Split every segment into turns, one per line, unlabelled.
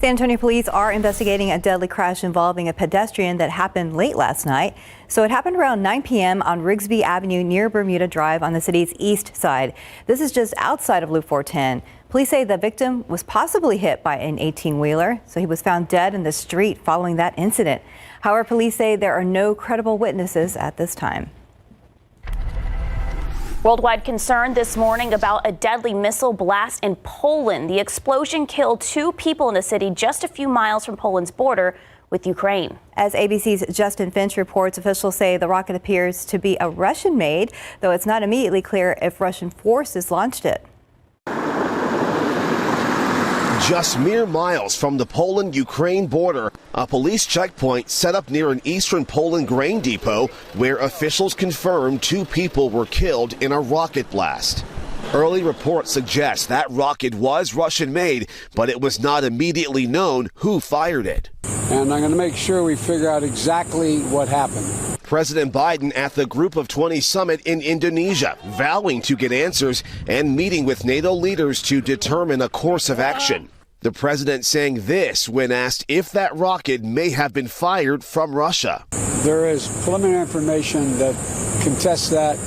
San Antonio police are investigating a deadly crash involving a pedestrian that happened late last night. So it happened around 9 p.m. on Rigsby Avenue near Bermuda Drive on the city's east side. This is just outside of Loop 410. Police say the victim was possibly hit by an 18-wheeler, so he was found dead in the street following that incident. However, police say there are no credible witnesses at this time.
Worldwide concern this morning about a deadly missile blast in Poland. The explosion killed 2 people in the city just a few miles from Poland's border with Ukraine. As ABC's Justin Finch reports, officials say the rocket appears to be a Russian-made, though it's not immediately clear if Russian forces launched it.
Just mere miles from the Poland-Ukraine border, a police checkpoint set up near an eastern Poland grain depot where officials confirmed 2 people were killed in a rocket blast. Early reports suggest that rocket was Russian-made, but it was not immediately known who fired it.
And I'm going to make sure we figure out exactly what happened.
President Biden at the Group of 20 summit in Indonesia, vowing to get answers and meeting with NATO leaders to determine a course of action. The president saying this when asked if that rocket may have been fired from Russia.
There is preliminary information that contests that.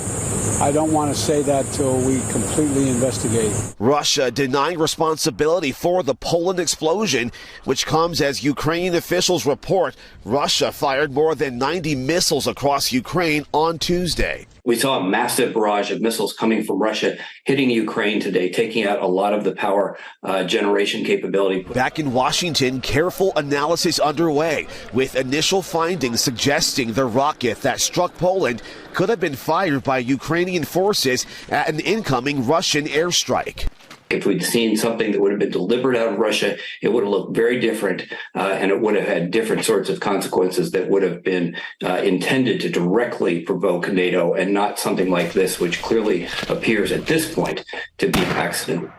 I don't want to say that till we completely investigate.
Russia denying responsibility for the Poland explosion, which comes as Ukrainian officials report Russia fired more than 90 missiles across Ukraine on Tuesday.
We saw a massive barrage of missiles coming from Russia hitting Ukraine today, taking out a lot of the power generation capability.
Back in Washington, careful analysis underway, with initial findings suggesting the rocket that struck Poland could have been fired by Ukrainian forces at an incoming Russian airstrike.
If we'd seen something that would have been delivered out of Russia, it would have looked very different, and it would have had different sorts of consequences that would have been intended to directly provoke NATO, and not something like this, which clearly appears at this point to be an accident.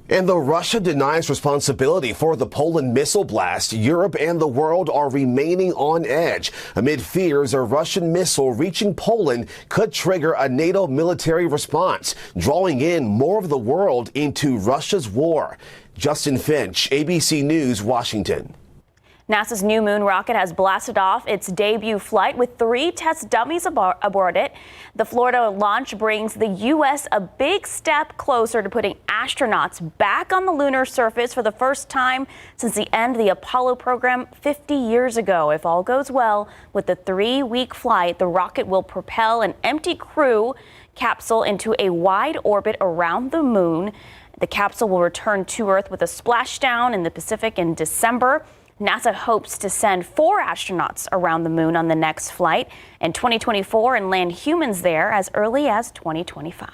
And though Russia denies responsibility for the Poland missile blast, Europe and the world are remaining on edge amid fears a Russian missile reaching Poland could trigger a NATO military response, drawing in more of the world into Russia's war. Justin Finch, ABC News, Washington.
NASA's New Moon rocket has blasted off its debut flight with 3 test dummies aboard it. The Florida launch brings the U.S. a big step closer to putting astronauts back on the lunar surface for the first time since the end of the Apollo program 50 years ago. If all goes well with the 3-week flight, the rocket will propel an empty crew capsule into a wide orbit around the moon. The capsule will return to Earth with a splashdown in the Pacific in December. NASA hopes to send 4 astronauts around the moon on the next flight in 2024 and land humans there as early as 2025.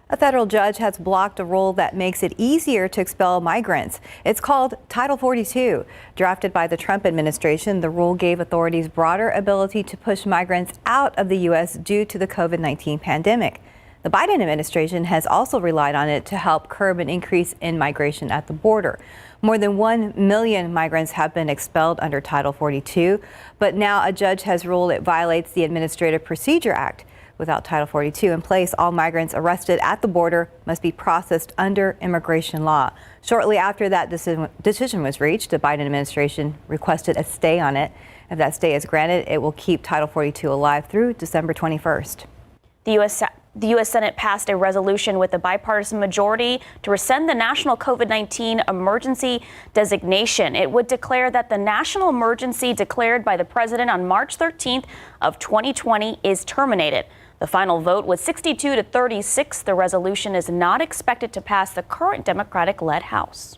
A federal judge has blocked a rule that makes it easier to expel migrants. It's called Title 42. Drafted by the Trump administration, the rule gave authorities broader ability to push migrants out of the U.S. due to the COVID-19 pandemic. The Biden administration has also relied on it to help curb an increase in migration at the border. More than 1 million migrants have been expelled under Title 42, but now a judge has ruled it violates the Administrative Procedure Act. Without Title 42 in place, all migrants arrested at the border must be processed under immigration law. Shortly after that decision was reached, the Biden administration requested a stay on it. If that stay is granted, it will keep Title 42 alive through December 21st.
The U.S. Senate passed a resolution with a bipartisan majority to rescind the national COVID-19 emergency designation. It would declare that the national emergency declared by the president on March 13th of 2020 is terminated. The final vote was 62 to 36. The resolution is not expected to pass the current Democratic-led House.